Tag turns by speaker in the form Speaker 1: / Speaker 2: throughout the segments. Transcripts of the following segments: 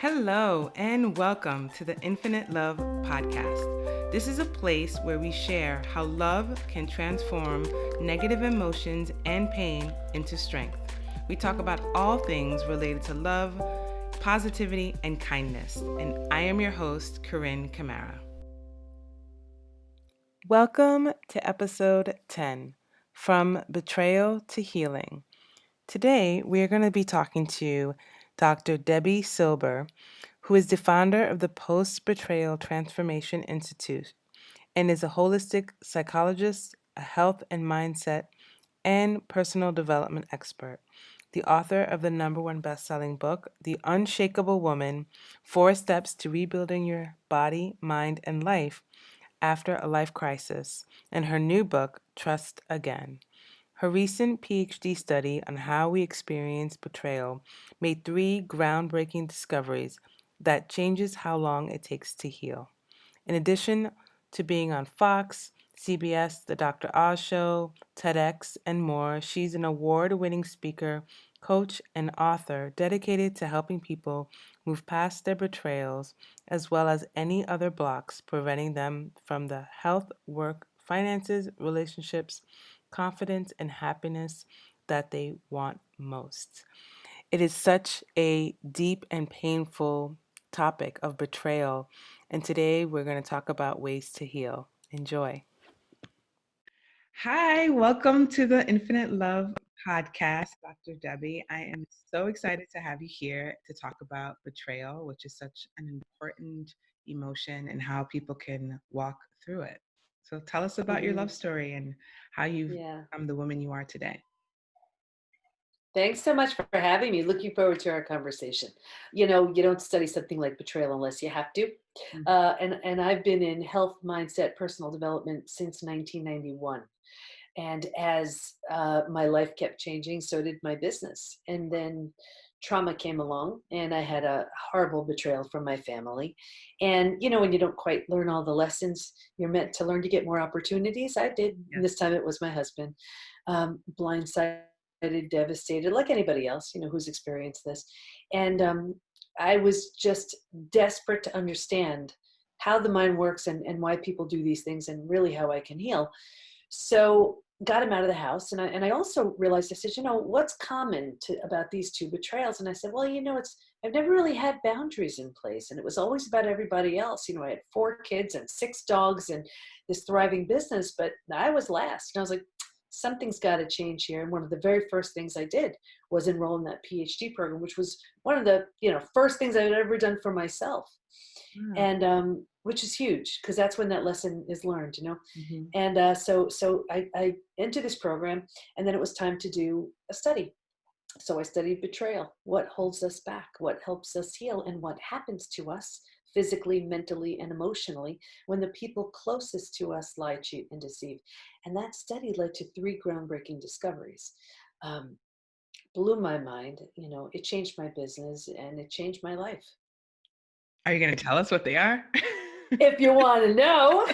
Speaker 1: Hello, and welcome to the Infinite Love Podcast. This is a place where we share how love can transform negative emotions and pain into strength. We talk about all things related to love, positivity, and kindness. And I am your host, Corinne Camara. Welcome to episode 10, From Betrayal to Healing. Today, we are going to be talking to Dr. Debi Silber, who is the founder of the Post Betrayal Transformation Institute and is a holistic psychologist, a health and mindset, and personal development expert. The author of the #1 best-selling book, The Unshakable Woman: 4 Steps to Rebuilding Your Body, Mind, and Life After a Life Crisis, and her new book, Trust Again. Her recent PhD study on how we experience betrayal made 3 groundbreaking discoveries that changes how long it takes to heal. In addition to being on Fox, CBS, The Dr. Oz Show, TEDx, and more, she's an award-winning speaker, coach, and author dedicated to helping people move past their betrayals as well as any other blocks preventing them from the health, work, finances, relationships, confidence, and happiness that they want most. It is such a deep and painful topic of betrayal, and today we're going to talk about ways to heal. Enjoy. Hi, welcome to the Infinite Love Podcast, Dr. Debi. I am so excited to have you here to talk about betrayal, which is such an important emotion and how people can walk through it. So tell us about your love story and how you've become the woman you are today.
Speaker 2: Thanks so much for having me. Looking forward to our conversation. You know, you don't study something like betrayal unless you have to. And I've been in health, mindset, personal development since 1991. And as my life kept changing, so did my business. And then trauma came along, and I had a horrible betrayal from my family. And, you know, when you don't quite learn all the lessons you're meant to learn to get more opportunities, I did.
Speaker 1: Yeah.
Speaker 2: And this time it was my husband. Blindsided, devastated, like anybody else, you know, who's experienced this. And I was just desperate to understand how the mind works and why people do these things and really how I can heal. So got him out of the house. And I also realized, I said, you know, what's common about these 2 betrayals? And I said, well, you know, I've never really had boundaries in place. And it was always about everybody else. You know, I had 4 kids and 6 dogs and this thriving business, but I was last. And I was like, something's got to change here. And one of the very first things I did was enroll in that PhD program, which was one of the, you know, first things I'd ever done for myself. And which is huge, because that's when that lesson is learned, you know. And so I entered this program, and then it was time to do a study. So I studied betrayal, what holds us back, what helps us heal, and what happens to us physically, mentally, and emotionally when the people closest to us lie, cheat, and deceive. And that study led to 3 groundbreaking discoveries. Blew my mind, you know, it changed my business and it changed my life.
Speaker 1: Are you going to tell us what they are?
Speaker 2: If you want to know.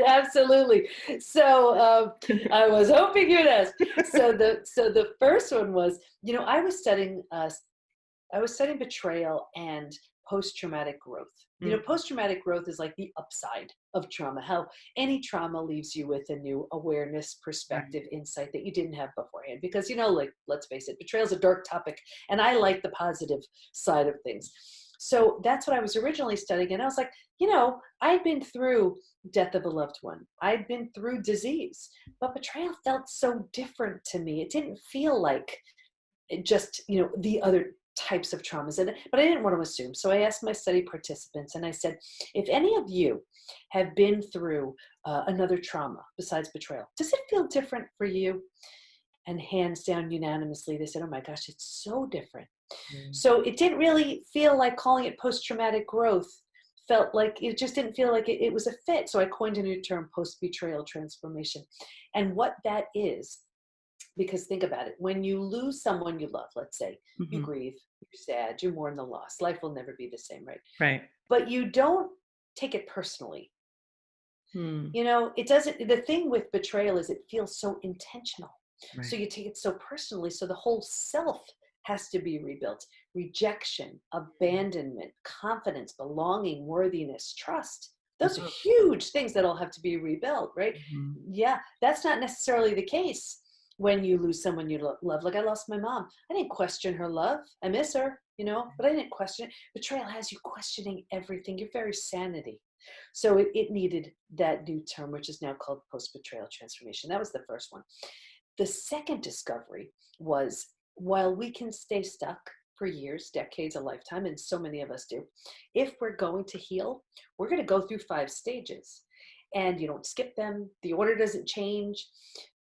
Speaker 2: Absolutely. So I was hoping you'd ask. So the first one was, you know, I was studying betrayal and post-traumatic growth. You know, post-traumatic growth is like the upside of trauma, how any trauma leaves you with a new awareness, perspective, insight that you didn't have beforehand. Because, you know, like, let's face it, betrayal is a dark topic, and I like the positive side of things. So that's what I was originally studying. And I was like, you know, I'd been through death of a loved one. I'd been through disease, but betrayal felt so different to me. It didn't feel like just, you know, the other types of traumas. But I didn't want to assume. So I asked my study participants, and I said, if any of you have been through another trauma besides betrayal, does it feel different for you? And hands down, unanimously, they said, oh my gosh, it's so different. So it didn't really feel like calling it post-traumatic growth. Felt like it just didn't feel like it was a fit. So I coined a new term, post-betrayal transformation. And what that is, because think about it, when you lose someone you love, let's say, you grieve, you're sad, you mourn the loss. Life will never be the same, right?
Speaker 1: Right.
Speaker 2: But you don't take it personally. You know, it doesn't, the thing with betrayal is it feels so intentional. Right. So you take it so personally. So the whole self has to be rebuilt. Rejection, abandonment, confidence, belonging, worthiness, trust. Those are
Speaker 1: Mhm.
Speaker 2: huge things that all have to be rebuilt, right?
Speaker 1: Mhm.
Speaker 2: Yeah, that's not necessarily the case when you lose someone you love. Like I lost my mom. I didn't question her love. I miss her, but I didn't question it. Betrayal has you questioning everything, your very sanity. So it needed that new term, which is now called post betrayal transformation. That was the first one. The second discovery was, while we can stay stuck for years, decades, a lifetime, and so many of us do, if we're going to heal, we're going to go through 5 stages. And you don't skip them, the order doesn't change.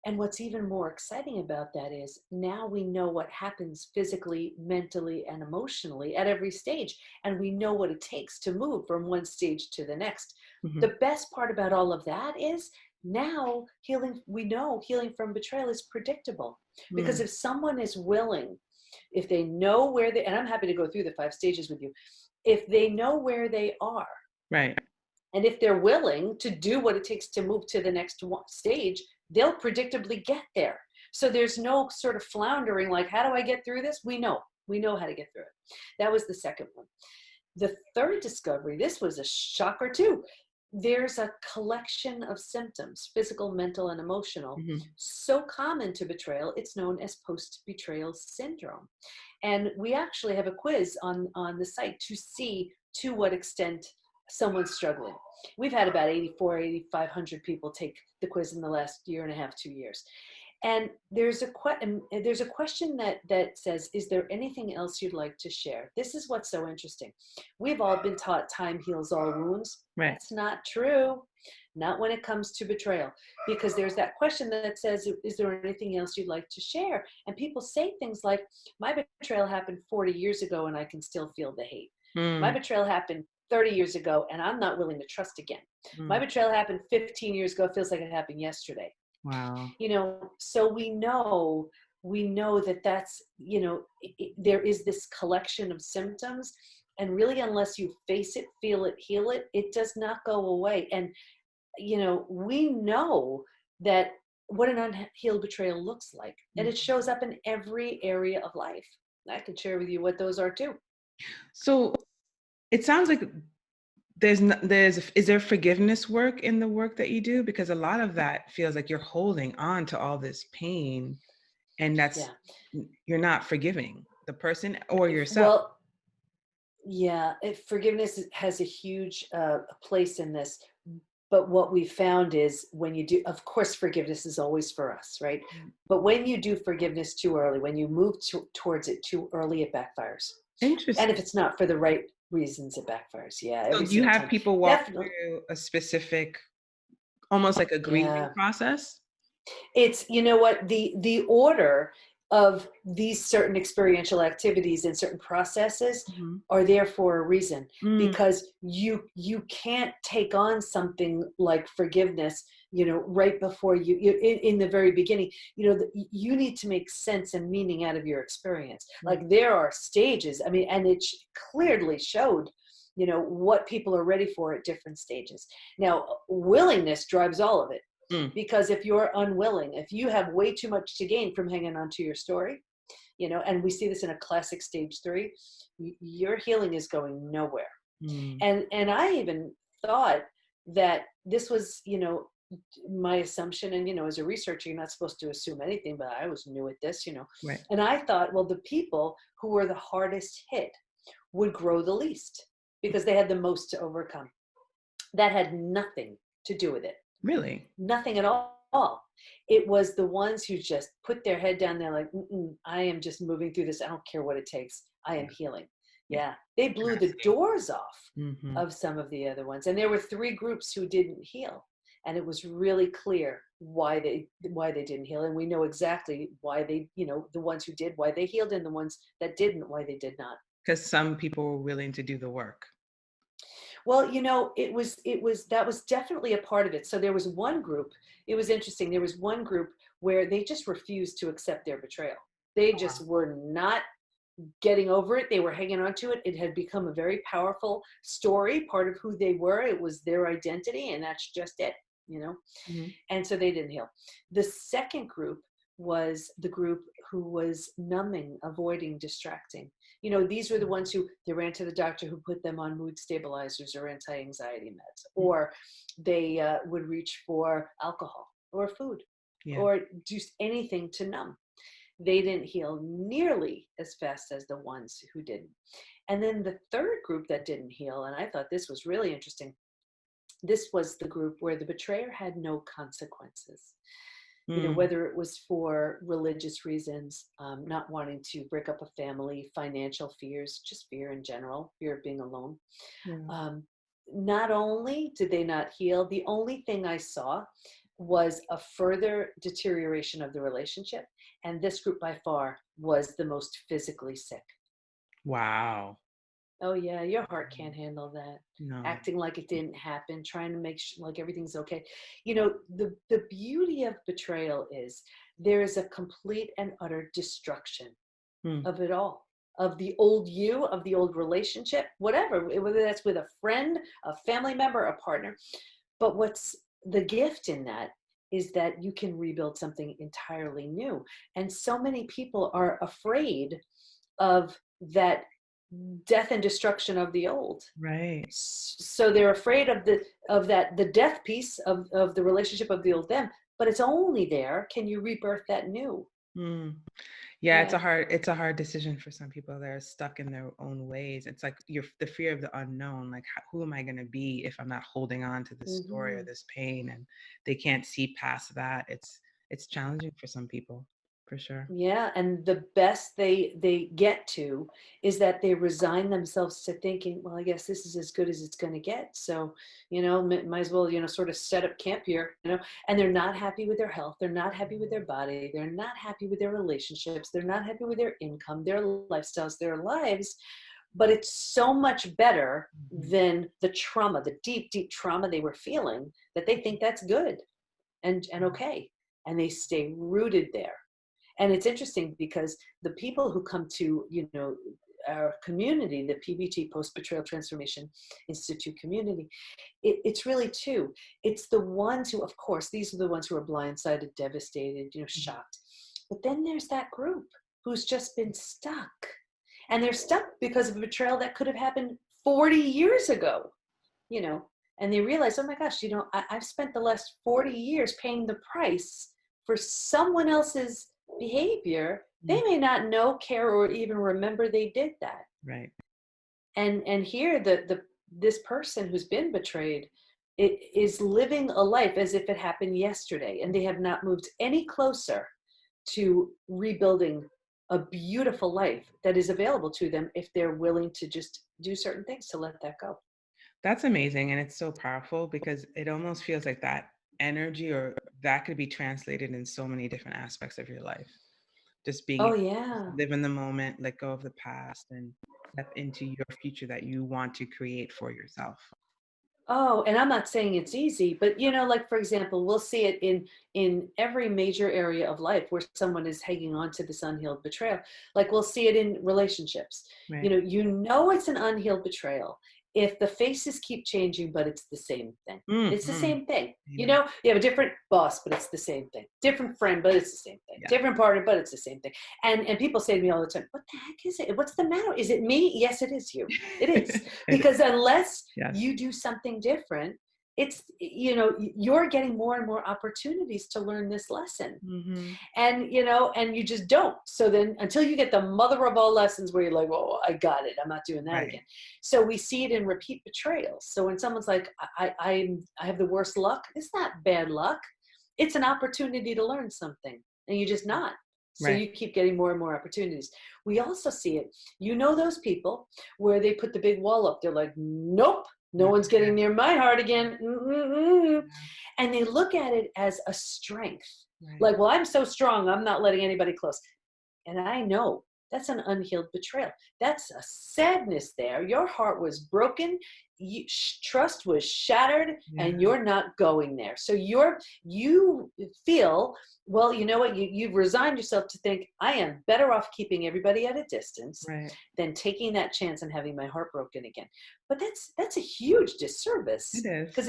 Speaker 2: And what's even more exciting about that is now we know what happens physically, mentally, and emotionally at every stage. And we know what it takes to move from one stage to the next.
Speaker 1: Mhm.
Speaker 2: The best part about all of that is now healing, we know healing from betrayal is predictable. Because
Speaker 1: Mm.
Speaker 2: if someone is willing, if they know where they, and I'm happy to go through the 5 stages with you, if they know where they are,
Speaker 1: Right.
Speaker 2: and if they're willing to do what it takes to move to the next stage, they'll predictably get there. So there's no sort of floundering like, how do I get through this? We know how to get through it. That was the second one. The third discovery, this was a shocker too. There's a collection of symptoms, physical, mental, and emotional,
Speaker 1: Mhm.
Speaker 2: so common to betrayal, it's known as post-betrayal syndrome. And we actually have a quiz on the site to see to what extent someone's struggling. We've had about 8,500 people take the quiz in the last year and a half, 2 years. And there's a question that says, is there anything else you'd like to share? This is what's so interesting. We've all been taught time heals all wounds.
Speaker 1: Right.
Speaker 2: That's not true. Not when it comes to betrayal, because there's that question that says, is there anything else you'd like to share? And people say things like, my betrayal happened 40 years ago and I can still feel the hate. My
Speaker 1: Mm.
Speaker 2: betrayal happened 30 years ago and I'm not willing to trust again. My
Speaker 1: Mm.
Speaker 2: betrayal happened 15 years ago, it feels like it happened yesterday.
Speaker 1: Wow.
Speaker 2: So we know that that's, there is this collection of symptoms, and really unless you face it, feel it, heal it, it does not go away. And we know that what an unhealed betrayal looks like, and
Speaker 1: Mm.
Speaker 2: it shows up in every area of life. I can share with you what those are too.
Speaker 1: So it sounds like is there forgiveness work in the work that you do? Because a lot of that feels like you're holding on to all this pain, and
Speaker 2: Yeah.
Speaker 1: you're not forgiving the person or yourself.
Speaker 2: Well, yeah, forgiveness has a huge place in this. But what we found is when you do, of course, forgiveness is always for us, right? But when you do forgiveness too early, when you move towards it too early, it backfires. And if
Speaker 1: Interesting.
Speaker 2: it's not for the right reasons, it backfires. Yeah,
Speaker 1: So
Speaker 2: every
Speaker 1: you
Speaker 2: single
Speaker 1: have
Speaker 2: time.
Speaker 1: people walk
Speaker 2: Definitely.
Speaker 1: through a specific, almost like a grieving
Speaker 2: Yeah.
Speaker 1: process?
Speaker 2: It's, you know what, the order of these certain experiential activities and certain processes
Speaker 1: Mhm.
Speaker 2: are there for a reason,
Speaker 1: Mm.
Speaker 2: because you can't take on something like forgiveness right before in the very beginning. You need to make sense and meaning out of your experience.
Speaker 1: Mm.
Speaker 2: Like there are stages, I mean, and it clearly showed what people are ready for at different stages. Now willingness drives all of it,
Speaker 1: Mm.
Speaker 2: because if you're unwilling, if you have way too much to gain from hanging on to your story, and we see this in a classic stage 3, your healing is going nowhere.
Speaker 1: Mm.
Speaker 2: And I even thought that this was, my assumption, and as a researcher, you're not supposed to assume anything, but I was new at this,
Speaker 1: Right.
Speaker 2: and I thought, well, the people who were the hardest hit would grow the least because they had the most to overcome. That had nothing to do with it.
Speaker 1: Really?
Speaker 2: Nothing at all. It was the ones who just put their head down there like, I am just moving through this. I don't care what it takes. I am healing.
Speaker 1: Yeah.
Speaker 2: Yeah. They blew the
Speaker 1: Interesting.
Speaker 2: doors off
Speaker 1: Mhm.
Speaker 2: of some of the other ones. And there were 3 groups who didn't heal. And it was really clear why they didn't heal. And we know exactly why they, the ones who did, why they healed, and the ones that didn't, why they did not.
Speaker 1: 'Cause some people were willing to do the work.
Speaker 2: Well, that was definitely a part of it. So there was one group, it was interesting. There was one group where they just refused to accept their betrayal. They just were not getting over it. They were hanging on to it. It had become a very powerful story, part of who they were. It was their identity, and that's just it.
Speaker 1: Mhm.
Speaker 2: And so they didn't heal. The second group was the group who was numbing, avoiding, distracting. These were the ones who they ran to the doctor who put them on mood stabilizers or anti-anxiety meds, or they would reach for alcohol or food
Speaker 1: Yeah.
Speaker 2: or do anything to numb. They didn't heal nearly as fast as the ones who didn't. And then the third group that didn't heal, and I thought this was really interesting, this was the group where the betrayer had no consequences.
Speaker 1: Mm.
Speaker 2: Whether it was for religious reasons, not wanting to break up a family, financial fears, just fear in general, fear of being alone.
Speaker 1: Yeah.
Speaker 2: Not only did they not heal, the only thing I saw was a further deterioration of the relationship. And this group by far was the most physically sick.
Speaker 1: Wow.
Speaker 2: Oh yeah, your heart can't handle that.
Speaker 1: No.
Speaker 2: Acting like it didn't happen, trying to make like everything's okay. The beauty of betrayal is there is a complete and utter destruction
Speaker 1: Mm.
Speaker 2: of it all, of the old you, of the old relationship, whatever, whether that's with a friend, a family member, a partner. But what's the gift in that is that you can rebuild something entirely new. And so many people are afraid of that death and destruction of the old.
Speaker 1: Right.
Speaker 2: So they're afraid of the death piece of the relationship of the old them, but it's only there can you rebirth that new.
Speaker 1: Mm. Yeah,
Speaker 2: Yeah.
Speaker 1: it's a hard decision for some people that are stuck in their own ways. It's like the fear of the unknown. Like, who am I going to be if I'm not holding on to this story or
Speaker 2: Hmm.
Speaker 1: this pain, and they can't see past that. It's challenging for some people, for sure.
Speaker 2: Yeah, and the best they get to is that they resign themselves to thinking, well, I guess this is as good as it's going to get. So, might as well, sort of set up camp here, and they're not happy with their health. They're not happy with their body. They're not happy with their relationships. They're not happy with their income, their lifestyles, their lives. But it's so much better
Speaker 1: Mhm.
Speaker 2: than the trauma, the deep, deep trauma they were feeling, that they think that's good and okay. And they stay rooted there. And it's interesting because the people who come to, our community, the PBT, Post Betrayal Transformation Institute community, it's really two. It's the ones who, of course, these are the ones who are blindsided, devastated, shocked. But then there's that group who's just been stuck. And they're stuck because of a betrayal that could have happened 40 years ago, you know, and they realize, oh my gosh, I've spent the last 40 years paying the price for someone else's behavior. They
Speaker 1: Mm.
Speaker 2: may not know, care, or even remember they did that.
Speaker 1: Right.
Speaker 2: And here this person who's been betrayed, it is living a life as if it happened yesterday, and they have not moved any closer to rebuilding a beautiful life that is available to them if they're willing to just do certain things to let that go.
Speaker 1: That's amazing, and it's so powerful because it almost feels like that energy or that could be translated in so many different aspects of your life. Just being
Speaker 2: Oh
Speaker 1: able
Speaker 2: yeah.
Speaker 1: to live in the moment, let go of the past, and step into your future that you want to create for yourself.
Speaker 2: Oh, and I'm not saying it's easy, but like for example, we'll see it in every major area of life where someone is hanging on to this unhealed betrayal. Like we'll see it in relationships.
Speaker 1: Right.
Speaker 2: It's an unhealed betrayal if the faces keep changing, but it's the same thing. It's the
Speaker 1: Mhm.
Speaker 2: same thing.
Speaker 1: Amen.
Speaker 2: You have a different boss, but it's the same thing. Different friend, but it's the same thing.
Speaker 1: Yeah.
Speaker 2: Different partner, but it's the same thing. And people say to me all the time, "What the heck is it? What's the matter? Is it me?" Yes, it is you. It is.
Speaker 1: It is.
Speaker 2: Because unless
Speaker 1: Yes.
Speaker 2: you do something different, you're getting more and more opportunities to learn this lesson.
Speaker 1: Mhm.
Speaker 2: And you just don't. So then until you get the mother of all lessons where you're like, "Oh, I got it, I'm not doing that
Speaker 1: Right.
Speaker 2: again." So we see it in repeat betrayals. So when someone's like, I have the worst luck, it's not bad luck. It's an opportunity to learn something, and you're just not. So
Speaker 1: Right.
Speaker 2: you keep getting more and more opportunities. We also see it, those people where they put the big wall up. They're like, nope, no
Speaker 1: Not
Speaker 2: one's getting
Speaker 1: again.
Speaker 2: near my heart again. Mm-mm-mm.
Speaker 1: Yeah.
Speaker 2: And they look at it as a strength.
Speaker 1: Right.
Speaker 2: Like, well, I'm so strong, I'm not letting anybody close. And I know that's an unhealed betrayal. That's a sadness there. Your heart was broken. Trust was shattered,
Speaker 1: Yeah.
Speaker 2: and you're not going there. So you feel, well, you know what? You've resigned yourself to think, I am better off keeping everybody at a distance
Speaker 1: Right.
Speaker 2: than taking that chance and having my heart broken again. But that's a huge
Speaker 1: It
Speaker 2: disservice,
Speaker 1: is.
Speaker 2: because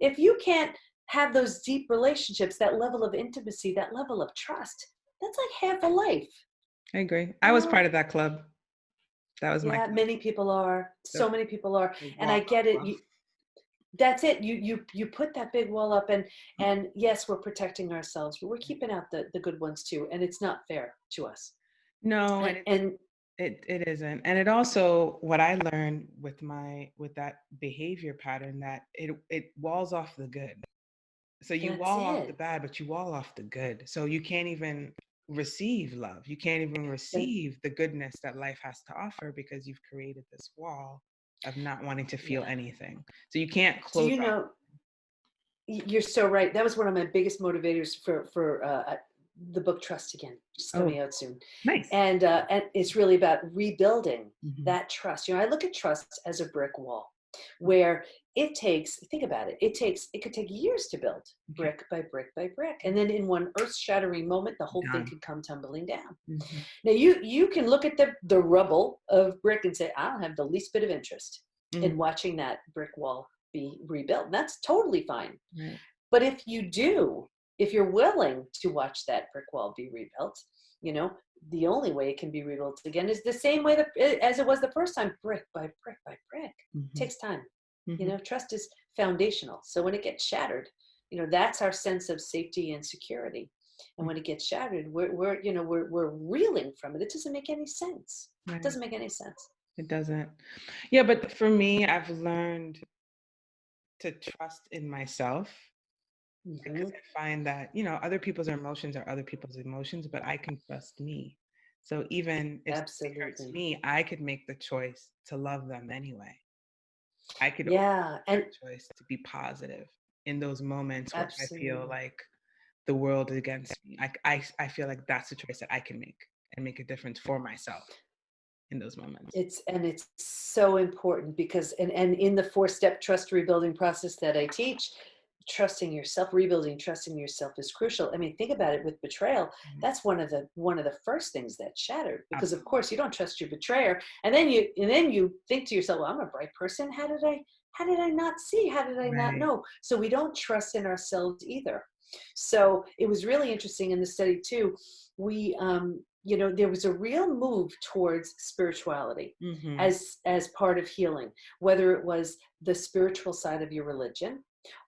Speaker 2: if you can't have those deep relationships, that level of intimacy, that level of trust, That's like half a life,
Speaker 1: I agree. I
Speaker 2: you
Speaker 1: was
Speaker 2: know?
Speaker 1: part of that club. That was my
Speaker 2: Yeah,
Speaker 1: club.
Speaker 2: many people are.
Speaker 1: The
Speaker 2: So many people are.
Speaker 1: big
Speaker 2: And I
Speaker 1: wall
Speaker 2: get it.
Speaker 1: up.
Speaker 2: That's it. You put that big wall up, and yes, we're protecting ourselves, but we're keeping out the good ones too. And it's not fair to us.
Speaker 1: No,
Speaker 2: And,
Speaker 1: and
Speaker 2: and
Speaker 1: it isn't. And it also, what I learned with that behavior pattern, that it walls off the good. So you
Speaker 2: that's
Speaker 1: wall off the
Speaker 2: it.
Speaker 1: bad, but you wall off the good. So you can't even receive love. You can't even
Speaker 2: And
Speaker 1: receive the goodness that life has to offer, because you've created this wall of not wanting to feel
Speaker 2: yeah.
Speaker 1: anything. So you can't
Speaker 2: Do
Speaker 1: close
Speaker 2: you
Speaker 1: off.
Speaker 2: know? You're so right. That was one of my biggest motivators for the book Trust Again, which is
Speaker 1: Oh,
Speaker 2: coming out soon,
Speaker 1: nice.
Speaker 2: and it's really about rebuilding
Speaker 1: Mhm.
Speaker 2: that trust. I look at trust as a brick wall, where it takes. Think about it. It could take years to build,
Speaker 1: Okay.
Speaker 2: brick by brick by brick, and then in one earth-shattering moment, the whole thing
Speaker 1: Done.
Speaker 2: could come tumbling down.
Speaker 1: Mhm.
Speaker 2: Now you can look at the rubble of brick and say, I don't have the least bit of interest
Speaker 1: Mm,
Speaker 2: in watching that brick wall be rebuilt. And that's totally fine.
Speaker 1: right.
Speaker 2: But if you do, if you're willing to watch that brick wall be rebuilt, you know, the only way it can be rebuilt again is the same way as it was the first time, brick by brick by brick. It
Speaker 1: Mhm.
Speaker 2: takes time.
Speaker 1: Mhm.
Speaker 2: Trust is foundational. So when it gets shattered, that's our sense of safety and security. And
Speaker 1: Mm,
Speaker 2: when it gets shattered, we're reeling from it. It doesn't make any sense. It
Speaker 1: right.
Speaker 2: doesn't make any sense.
Speaker 1: It doesn't. Yeah, but for me, I've learned to trust in myself, because
Speaker 2: Hmm.
Speaker 1: I find that, other people's emotions are other people's emotions, but I can trust me. So even if something hurts
Speaker 2: Absolutely.
Speaker 1: me, I could make the choice to love them anyway. I could always
Speaker 2: Yeah.
Speaker 1: make
Speaker 2: And
Speaker 1: that choice to be positive in those moments where I feel
Speaker 2: absolutely.
Speaker 1: like the world is against me. I feel like that's a choice that I can make and make a difference for myself in those moments.
Speaker 2: It's so important because and in the four-step trust rebuilding process that I teach, rebuilding trusting yourself is crucial. I mean, think about it with betrayal.
Speaker 1: Mm,
Speaker 2: That's one of the first things that shattered, because of
Speaker 1: absolutely.
Speaker 2: course you don't trust your betrayer, and then you think to yourself, well, I'm a bright person. How did I not see? How did I not
Speaker 1: Right.
Speaker 2: know? So we don't trust in ourselves either. So it was really interesting in the study too. There was a real move towards spirituality
Speaker 1: Mhm.
Speaker 2: as part of healing, whether it was the spiritual side of your religion,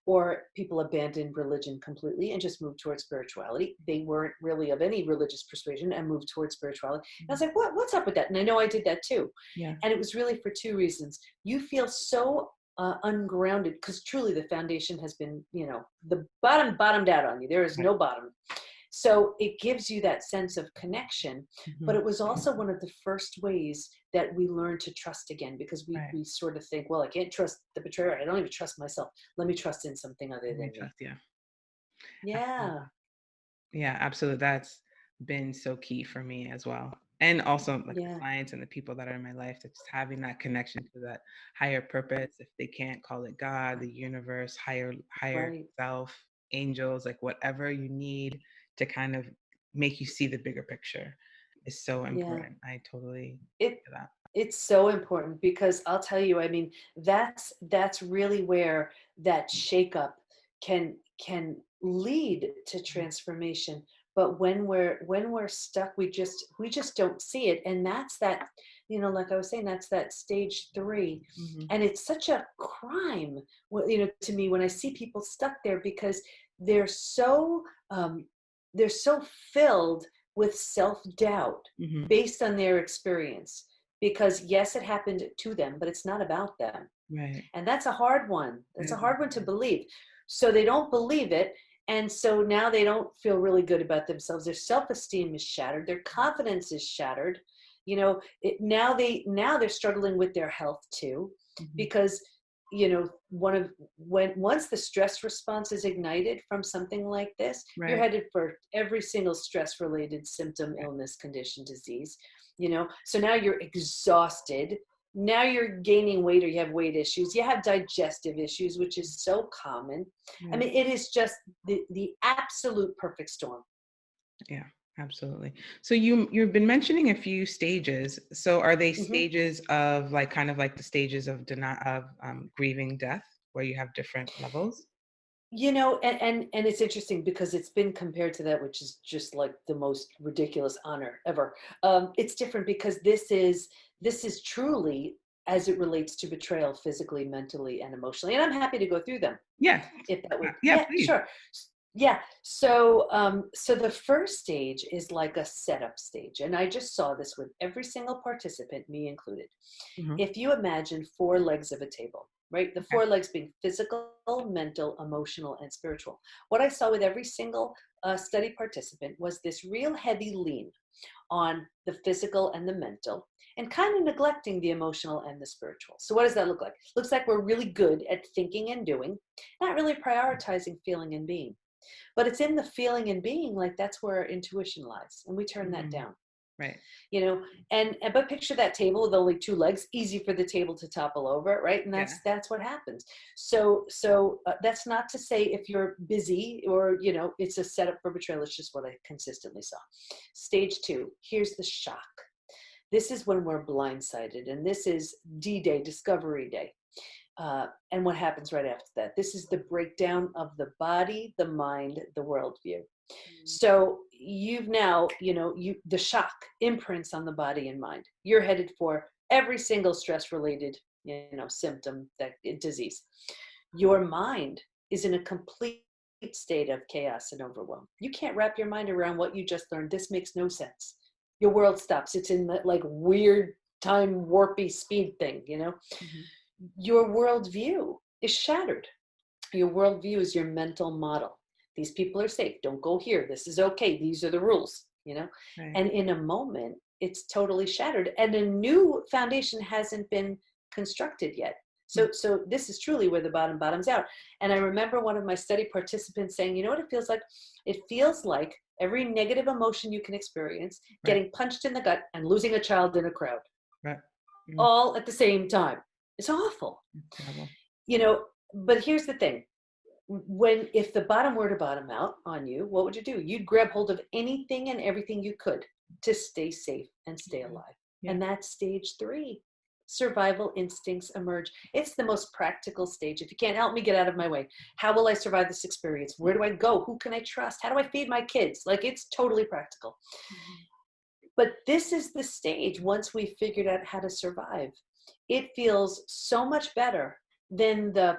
Speaker 2: or people abandoned religion completely and just moved towards spirituality. They weren't really of any religious persuasion and moved towards spirituality. And I was
Speaker 1: Mhm.
Speaker 2: like, what's up with that? And I know I did that too.
Speaker 1: Yeah.
Speaker 2: And it was really for two reasons. You feel so ungrounded, because truly the foundation has been, the bottomed out on you. There is
Speaker 1: Right.
Speaker 2: no bottom. So it gives you that sense of connection. But
Speaker 1: Mhm.
Speaker 2: it was also one of the first ways that we learned to trust again, because we,
Speaker 1: Right.
Speaker 2: we sort of think, well, I can't trust the betrayer. I don't even trust myself. Let me trust in something other
Speaker 1: Let me
Speaker 2: than me.
Speaker 1: trust, yeah.
Speaker 2: Yeah.
Speaker 1: Absolutely. Yeah, absolutely. That's been so key for me as well. And also like the
Speaker 2: Yeah.
Speaker 1: clients and the people that are in my life, that's just having that connection to that higher purpose. If they can't call it God, the universe, higher
Speaker 2: Right.
Speaker 1: self, angels, like whatever you need to kind of make you see the bigger picture is so
Speaker 2: Yeah.
Speaker 1: important. I totally
Speaker 2: It
Speaker 1: get that.
Speaker 2: it's so important, because I'll tell you, I mean, that's really where that shakeup can lead to transformation. But when we're stuck, we just don't see it. And that's that, like I was saying, that's that stage 3.
Speaker 1: Hmm.
Speaker 2: And it's such a crime, to me, when I see people stuck there, because they're so um, they're so filled with self-doubt
Speaker 1: Hmm.
Speaker 2: based on their experience, because yes, it happened to them, but it's not about them.
Speaker 1: Right.
Speaker 2: And that's a hard one.
Speaker 1: That
Speaker 2: That's a
Speaker 1: is
Speaker 2: hard one to believe. So they don't believe it. And so now they don't feel really good about themselves. Their self-esteem is shattered. Their confidence is shattered. Now they're struggling with their health too,
Speaker 1: mhm.
Speaker 2: because one of when once the stress response is ignited from something like this, you're
Speaker 1: Right.
Speaker 2: headed for every single stress related symptom, illness, condition, disease. So now you're exhausted. Now you're gaining weight, or you have weight issues, you have digestive issues, which is so common. I
Speaker 1: Right.
Speaker 2: mean, it is just the absolute perfect storm.
Speaker 1: Yeah, absolutely. So you've been mentioning a few stages. So are they
Speaker 2: Hmm.
Speaker 1: stages of like kind of like the stages of grieving death, where you have different levels?
Speaker 2: And it's interesting because it's been compared to that, which is just like the most ridiculous honor ever. It's different because this is truly as it relates to betrayal, physically, mentally, and emotionally. And I'm happy to go through them
Speaker 1: Yeah.
Speaker 2: if that would.
Speaker 1: Yeah,
Speaker 2: Yeah,
Speaker 1: please.
Speaker 2: sure. Yeah. So the first stage is like a setup stage, and I just saw this with every single participant, me included.
Speaker 1: Hmm.
Speaker 2: If you imagine four legs of a table, right? The
Speaker 1: Okay.
Speaker 2: four legs being physical, mental, emotional, and spiritual. What I saw with every single study participant was this real heavy lean on the physical and the mental, and kind of neglecting the emotional and the spiritual. So what does that look like? Looks like we're really good at thinking and doing, not really prioritizing feeling and being. But it's in the feeling and being, like that's where our intuition lies, and we turn that
Speaker 1: Mm,
Speaker 2: down.
Speaker 1: right.
Speaker 2: you know but picture that table with only two legs, easy for the table to topple over, right? And
Speaker 1: Yeah.
Speaker 2: that's what happens. So that's not to say if you're busy or it's a setup for betrayal. It's just what I consistently saw. Stage two, here's the shock. This is when we're blindsided, and this is D-Day, discovery day. And what happens right after that? This is the breakdown of the body, the mind, the worldview. So you've now, the shock imprints on the body and mind. You're headed for every single stress related, symptom, that disease. Your mind is in a complete state of chaos and overwhelm. You can't wrap your mind around what you just learned. This makes no sense. Your world stops. It's in that like weird time warpy speed thing.
Speaker 1: Mhm.
Speaker 2: Your worldview is shattered. Your worldview is your mental model. These people are safe. Don't go here. This is okay. These are the rules.
Speaker 1: Right.
Speaker 2: And in a moment, it's totally shattered. And a new foundation hasn't been constructed yet.
Speaker 1: Mm,
Speaker 2: So this is truly where the bottom bottoms out. And I remember one of my study participants saying, you know what it feels like? It feels like every negative emotion you can experience,
Speaker 1: right.
Speaker 2: getting punched in the gut and losing a child in a crowd,
Speaker 1: Right. Mm,
Speaker 2: all at the same time. It's awful.
Speaker 1: terrible.
Speaker 2: You know, but here's the thing. If the bottom were to bottom out on you, what would you do? You'd grab hold of anything and everything you could to stay safe and stay
Speaker 1: Mhm.
Speaker 2: alive.
Speaker 1: Yeah.
Speaker 2: And that's stage three. Survival instincts emerge. It's the most practical stage. If you can't help me, get out of my way. How will I survive this experience? Where do I go? Who can I trust? How do I feed my kids? Like, it's totally practical.
Speaker 1: Mhm.
Speaker 2: But this is the stage. Once we figured out how to survive, it feels so much better than the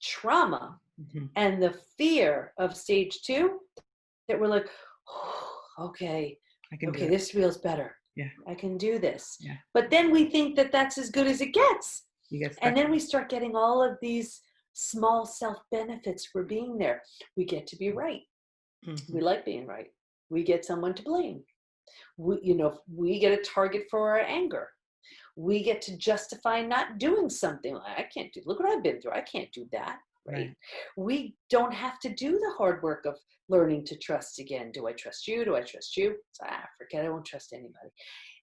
Speaker 2: trauma
Speaker 1: Mhm.
Speaker 2: and the fear of stage two, that we're like, oh, okay,
Speaker 1: I can do
Speaker 2: okay,
Speaker 1: it.
Speaker 2: this feels better.
Speaker 1: Yeah.
Speaker 2: I can do this.
Speaker 1: Yeah.
Speaker 2: But then we think that that's as good as it gets.
Speaker 1: You get stuck
Speaker 2: And then
Speaker 1: in
Speaker 2: we
Speaker 1: it.
Speaker 2: start getting all of these small self benefits for being there. We get to be right.
Speaker 1: Mhm.
Speaker 2: We like being right. We get someone to blame. We get a target for our anger. We get to justify not doing something. I can't do, look what I've been through. I can't do that. Right.
Speaker 1: Right.
Speaker 2: We don't have to do the hard work of learning to trust again. Do I trust you? Do I trust you? Forget, I won't trust anybody.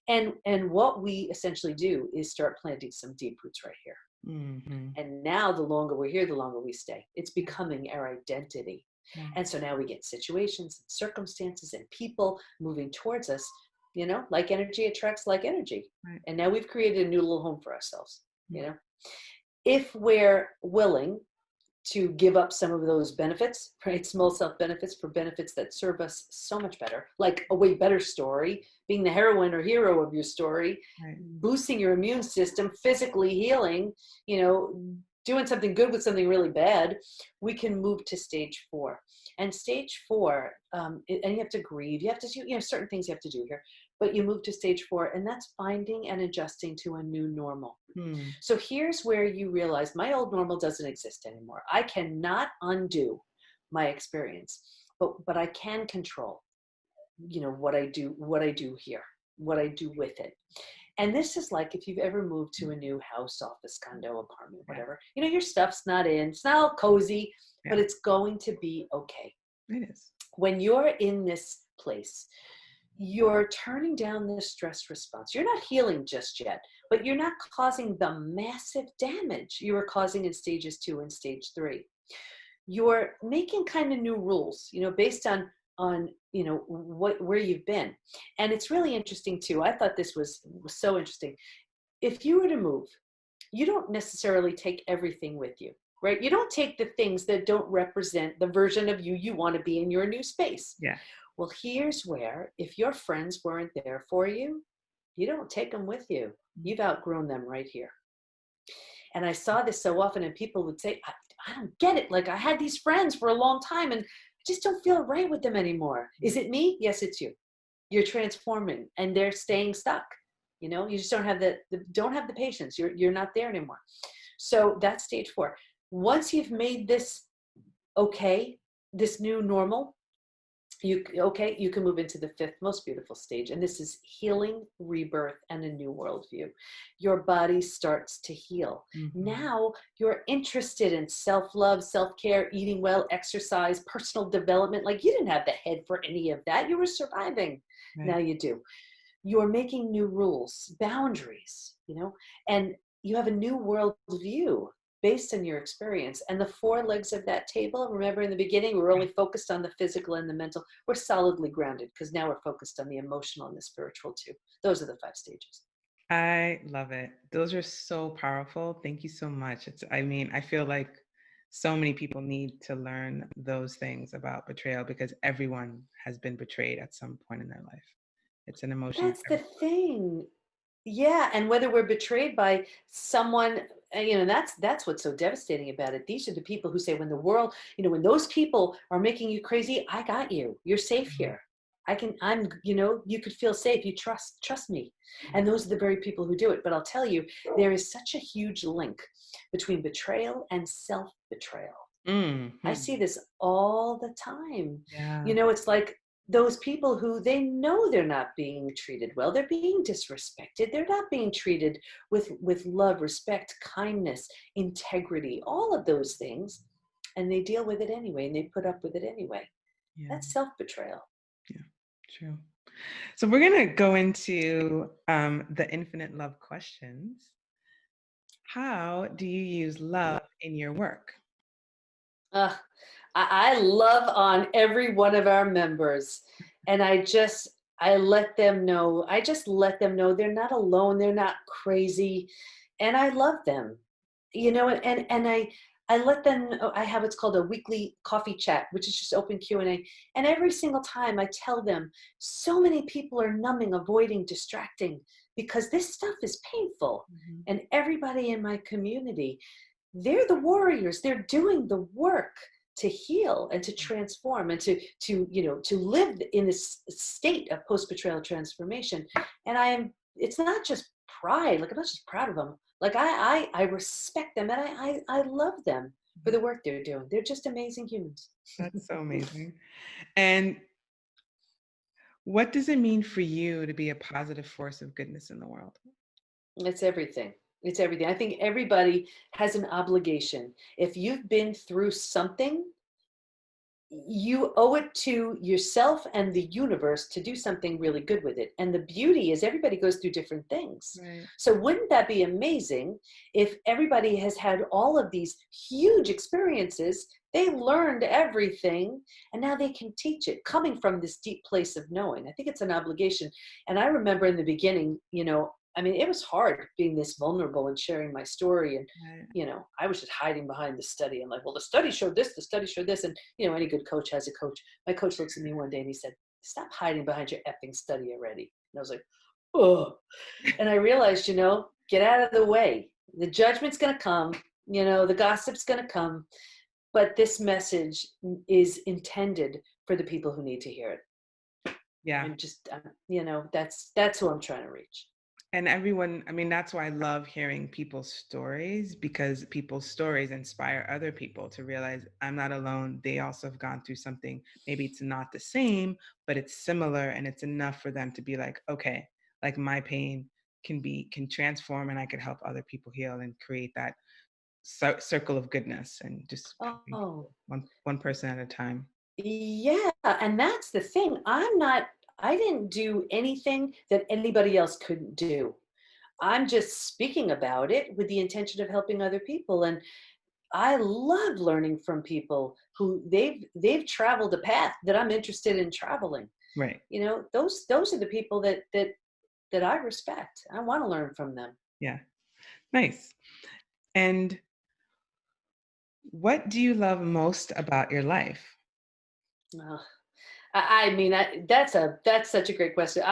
Speaker 2: And what we essentially do is start planting some deep roots right here.
Speaker 1: Mhm.
Speaker 2: And now the longer we're here, the longer we stay. It's
Speaker 1: Yeah.
Speaker 2: becoming our identity.
Speaker 1: Right.
Speaker 2: And so now we get situations and circumstances and people moving towards us, like energy attracts like energy.
Speaker 1: Right.
Speaker 2: And now we've created a new little home for ourselves,
Speaker 1: Mm.
Speaker 2: if we're willing to give up some of those benefits, right? Small self benefits for benefits that serve us so much better, like a way better story, being the heroine or hero of your story,
Speaker 1: Right.
Speaker 2: boosting your immune system, physically healing, doing something good with something really bad. We can move to stage four. And stage four, and you have to grieve. You have to do, certain things you have to do here, but you move to stage four, and that's finding and adjusting to a new normal.
Speaker 1: Mm.
Speaker 2: So here's where you realize my old normal doesn't exist anymore. I cannot undo my experience, but I can control, what I do here, what I do with it. And this is like if you've ever moved to a new house, office, condo, apartment,
Speaker 1: Yeah.
Speaker 2: whatever, your stuff's not in, it's not all cozy, but
Speaker 1: Yeah.
Speaker 2: it's going to be okay.
Speaker 1: It is.
Speaker 2: When you're in this place, you're turning down the stress response. You're not healing just yet, but you're not causing the massive damage you were causing in stages 2 and stage 3. You're making kind of new rules, based on where you've been. And it's really interesting too. I thought this was so interesting. If you were to move, you don't necessarily take everything with you. right? You don't take the things that don't represent the version of you you want to be in your new space.
Speaker 1: Yeah.
Speaker 2: Well, here's where, if your friends weren't there for you, you don't take them with you. You've outgrown them right here. And I saw this so often, and people would say, I don't get it. Like, I had these friends for a long time and I just don't feel right with them anymore. Is it me? Yes, it's you. You're transforming and they're staying stuck. You just don't have don't have the patience. You're not there anymore. So that's stage 4. Once you've made this okay, this new normal, you can move into the 5th most beautiful stage, and this is healing, rebirth, and a new worldview. Your body starts to heal.
Speaker 1: Mm-hmm.
Speaker 2: Now you're interested in self-love, self-care, eating well, exercise, personal development. Like, you didn't have the head for any of that. You were surviving. Now
Speaker 1: Right.
Speaker 2: you do. You're making new rules, boundaries, and you have a new worldview based on your experience. And the 4 legs of that table, remember in the beginning, we were only focused on the physical and the mental. We're solidly grounded because now we're focused on the emotional and the spiritual too. Those are the 5 stages.
Speaker 1: I love it. Those are so powerful. Thank you so much. I mean, I feel like so many people need to learn those things about betrayal because everyone has been betrayed at some point in their life. It's an emotion.
Speaker 2: That's the thing. Yeah, and whether we're betrayed by someone, that's what's so devastating about it. These are the people who say, when the world, when those people are making you crazy, I got you. You're safe
Speaker 1: Mhm.
Speaker 2: here. You could feel safe. You trust me. And those are the very people who do it. But I'll tell you, there is such a huge link between betrayal and self-betrayal. I
Speaker 1: Mhm.
Speaker 2: see this all the time.
Speaker 1: Yeah.
Speaker 2: It's like those people who they know they're not being treated well. They're being disrespected. They're not being treated with love, respect, kindness, integrity, all of those things. And they deal with it anyway, and they put up with it anyway.
Speaker 1: Yeah.
Speaker 2: That's self-betrayal.
Speaker 1: Yeah. True. So we're gonna go into the infinite love questions. How do you use love in your work?
Speaker 2: Uh, I love on every one of our members. And I just let them know they're not alone. They're not crazy. And I love them, and I let them know. I have what's called a weekly coffee chat, which is just open Q&A. And every single time I tell them, so many people are numbing, avoiding, distracting because this stuff is painful.
Speaker 1: Mhm.
Speaker 2: And everybody in my community, they're the warriors. They're doing the work to heal and to transform and to live in this state of post-betrayal transformation. And it's not just pride. Like, I'm not just proud of them. Like, I respect them, and I love them for the work they're doing. They're just amazing humans.
Speaker 1: That's so amazing. And what does it mean for you to be a positive force of goodness in the world?
Speaker 2: It's everything. It's everything. I think everybody has an obligation. If you've been through something, you owe it to yourself and the universe to do something really good with it. And the beauty is, everybody goes through different things.
Speaker 1: Right.
Speaker 2: So wouldn't that be amazing if everybody has had all of these huge experiences, they learned everything, and now they can teach it coming from this deep place of knowing? I think it's an obligation. And I remember in the beginning, it was hard being this vulnerable and sharing my story. And
Speaker 1: Right.
Speaker 2: I was just hiding behind the study. I'm like, well, the study showed this, the study showed this. And, any good coach has a coach. My coach looks at me one day and he said, stop hiding behind your effing study already. And I was like, oh. And I realized, get out of the way. The judgment's going to come, the gossip's going to come. But this message is intended for the people who need to hear it.
Speaker 1: Yeah.
Speaker 2: And just, that's who I'm trying to reach.
Speaker 1: And everyone, I mean, that's why I love hearing people's stories because people's stories inspire other people to realize I'm not alone. They also have gone through something. Maybe it's not the same, but it's similar. And it's enough for them to be like, okay, like my pain can transform and I can help other people heal and create that circle of goodness and just helping
Speaker 2: Oh,
Speaker 1: people one person at a time.
Speaker 2: yeah, and that's the thing. I didn't do anything that anybody else couldn't do. I'm just speaking about it with the intention of helping other people. And I love learning from people who they've traveled a path that I'm interested in traveling.
Speaker 1: Right.
Speaker 2: Those are the people that I respect. I want to learn from them.
Speaker 1: Yeah. Nice. And What do you love most about your life?
Speaker 2: Oh, I mean, that's such a great question.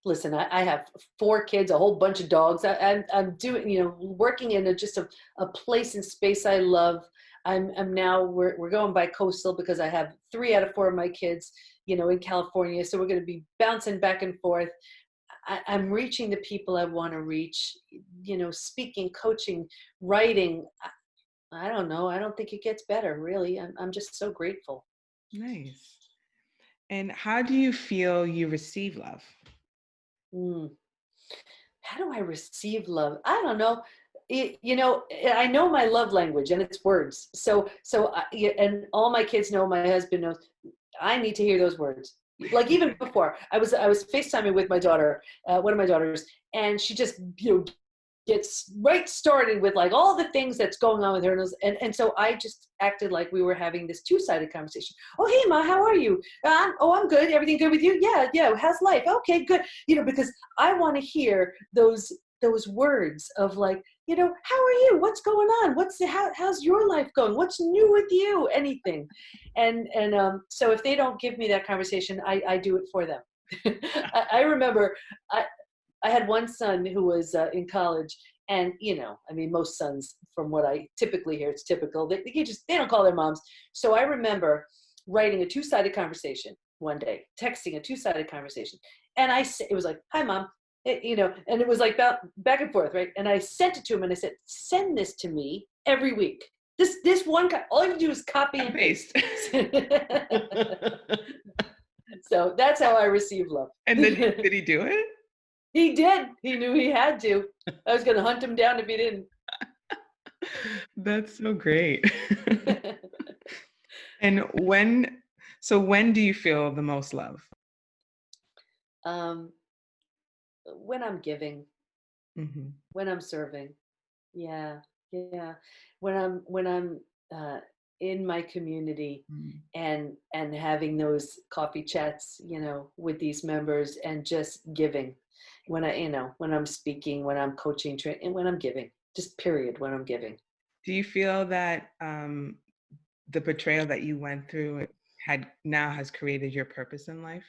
Speaker 2: Listen, I have 4 kids, a whole bunch of dogs. I'm doing, working in a place and space I love. I'm now we're going by coastal because I have 3 out of 4 of my kids, in California. So we're going to be bouncing back and forth. I'm reaching the people I want to reach. Speaking, coaching, writing. I don't know. I don't think it gets better, really. I'm just so grateful.
Speaker 1: Nice. And how do you feel you receive love?
Speaker 2: Mm. How do I receive love? I don't know. I know my love language, and it's words. Yeah, and all my kids know, my husband knows. I need to hear those words. Like even before, I was FaceTiming with my daughter, one of my daughters, and she just gets right started with like all the things that's going on with her, and so I just acted like we were having this two-sided conversation. Oh, hey Ma, how are you? Oh, I'm good. Everything good with you? Yeah. How's life? Okay, good. Because I want to hear those words of like, how are you? What's going on? How's your life going? What's new with you? Anything. So if they don't give me that conversation, I do it for them. I remember I had one son who was in college, and I mean, most sons, from what I typically hear, it's typical. They don't call their moms. So I remember writing a two-sided conversation one day, texting a two-sided conversation, and it was like, "Hi, Mom," and it was like back and forth, right? And I sent it to him, and I said, "Send this to me every week. This one guy, all you do is copy and paste." So that's how I receive love.
Speaker 1: And then did he do it?
Speaker 2: He did. He knew he had to. I was going to hunt him down if he didn't.
Speaker 1: That's so great. And when do you feel the most love?
Speaker 2: um, when I'm giving,
Speaker 1: Hmm.
Speaker 2: when I'm serving, yeah, yeah. When I'm uh, in my community and having those coffee chats, with these members and just giving. When I'm speaking, when I'm coaching, and when I'm giving, just period. When I'm giving.
Speaker 1: Do you feel that the betrayal that you went through has created your purpose in life?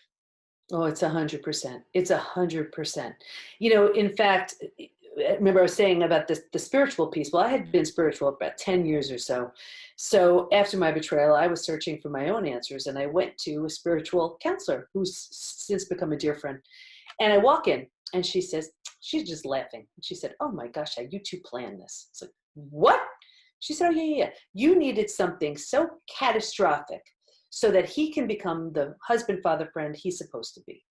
Speaker 2: Oh, it's 100%. It's 100%. In fact, remember I was saying about the spiritual piece. Well, I had been spiritual about 10 years or so. So after my betrayal, I was searching for my own answers, and I went to a spiritual counselor who's since become a dear friend. And I walk in, and she's just laughing. She said, "Oh my gosh, you two planned this." It's like, "What?" She said, "Oh, yeah. You needed something so catastrophic so that he can become the husband, father, friend he's supposed to be.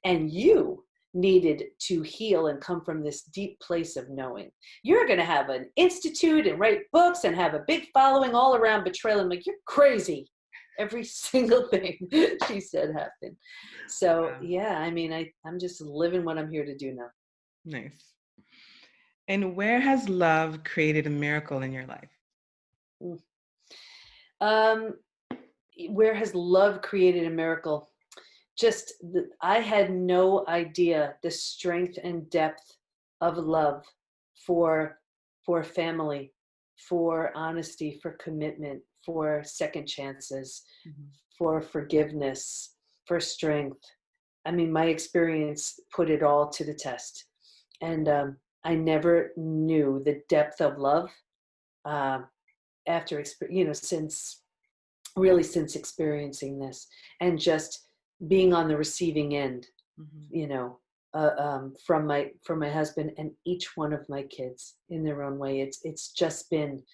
Speaker 2: And you needed to heal and come from this deep place of knowing. You're going to have an institute and write books and have a big following all around betrayal." I'm like, "You're crazy." Every single thing she said happened. So
Speaker 1: Wow.
Speaker 2: yeah, I mean, I'm just living what I'm here to do now.
Speaker 1: Nice. And where has love created a miracle in your life?
Speaker 2: Mm. Um, where has love created a miracle? I had no idea the strength and depth of love for family, for honesty, for commitment, for second chances,
Speaker 1: Mhm.
Speaker 2: for forgiveness, for strength. I mean, my experience put it all to the test, and I never knew the depth of love uh, since experiencing this and just being on the receiving end,
Speaker 1: Mhm.
Speaker 2: you know, from my husband and each one of my kids in their own way. It's just been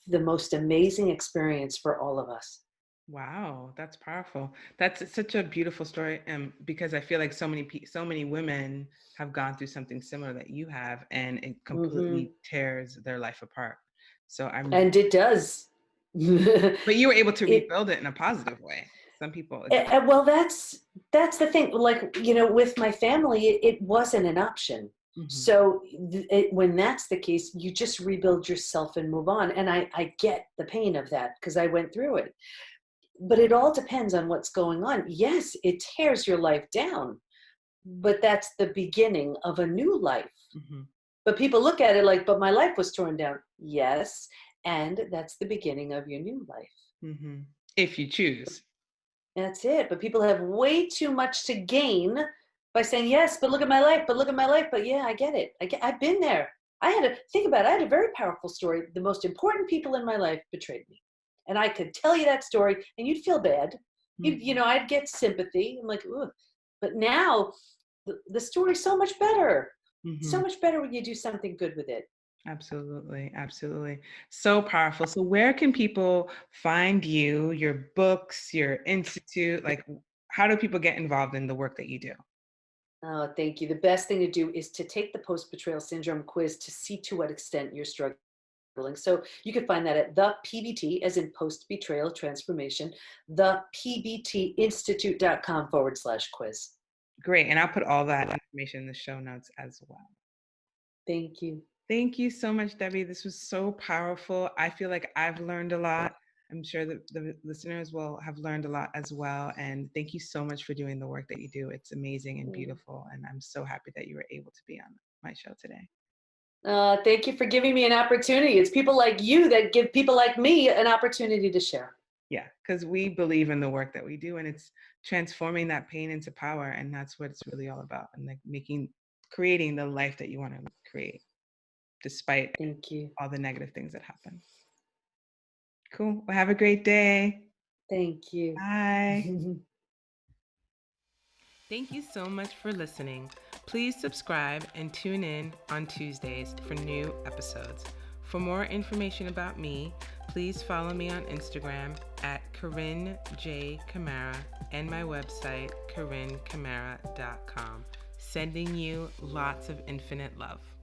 Speaker 2: the most amazing experience for all of us.
Speaker 1: Wow, that's powerful. That's such a beautiful story, because I feel like so many women have gone through something similar that you have, and it
Speaker 2: Hmm.
Speaker 1: completely tears their life apart. So
Speaker 2: And it does.
Speaker 1: but you were able to
Speaker 2: it
Speaker 1: rebuild it in a positive way. Some people, it doesn't.
Speaker 2: well, that's the thing. Like, with my family, it wasn't an option.
Speaker 1: Mhm.
Speaker 2: So when that's the case, you just rebuild yourself and move on. And I get the pain of that because I went through it. But it all depends on what's going on. Yes, it tears your life down, but that's the beginning of a new life.
Speaker 1: Mhm.
Speaker 2: But people look at it like, "But my life was torn down." Yes. And that's the beginning of your new life.
Speaker 1: Mm-hmm. If you choose.
Speaker 2: That's it. But people have way too much to gain by saying, yes, but look at my life, but look at my life. But yeah, I get it. I've been there. I had to think about it. I had a very powerful story. The most important people in my life betrayed me. And I could tell you that story and you'd feel bad.
Speaker 1: Mm-hmm.
Speaker 2: I'd get sympathy. I'm like, ugh. But now the story's so much better. So
Speaker 1: Mm-hmm.
Speaker 2: much better when you do something good with it.
Speaker 1: Absolutely. Absolutely. So powerful. So where can people find you, your books, your institute? Like, how do people get involved in the work that you do?
Speaker 2: Oh, thank you. The best thing to do is to take the post betrayal syndrome quiz to see to what extent you're struggling. So you can find that at the PBT, as in Post Betrayal Transformation, the pbtinstitute.com/quiz.
Speaker 1: Great. And I'll put all that information in the show notes as well.
Speaker 2: Thank you.
Speaker 1: Thank you so much, Debbie. This was so powerful. I feel like I've learned a lot. I'm sure that the listeners will have learned a lot as well. And thank you so much for doing the work that you do. It's amazing and beautiful. And I'm so happy that you were able to be on my show today.
Speaker 2: Thank you for giving me an opportunity. It's people like you that give people like me an opportunity to share.
Speaker 1: Yeah, because we believe in the work that we do and it's transforming that pain into power. And that's what it's really all about. And like creating the life that you want to create, despite
Speaker 2: Thank you.
Speaker 1: all the negative things that happen. Cool. Well, have a great day.
Speaker 2: Thank you.
Speaker 1: Bye. Thank you so much for listening. Please subscribe and tune in on Tuesdays for new episodes. For more information about me, please follow me on Instagram at Corinne J. Camara and my website, CorinneCamara.com. Sending you lots of infinite love.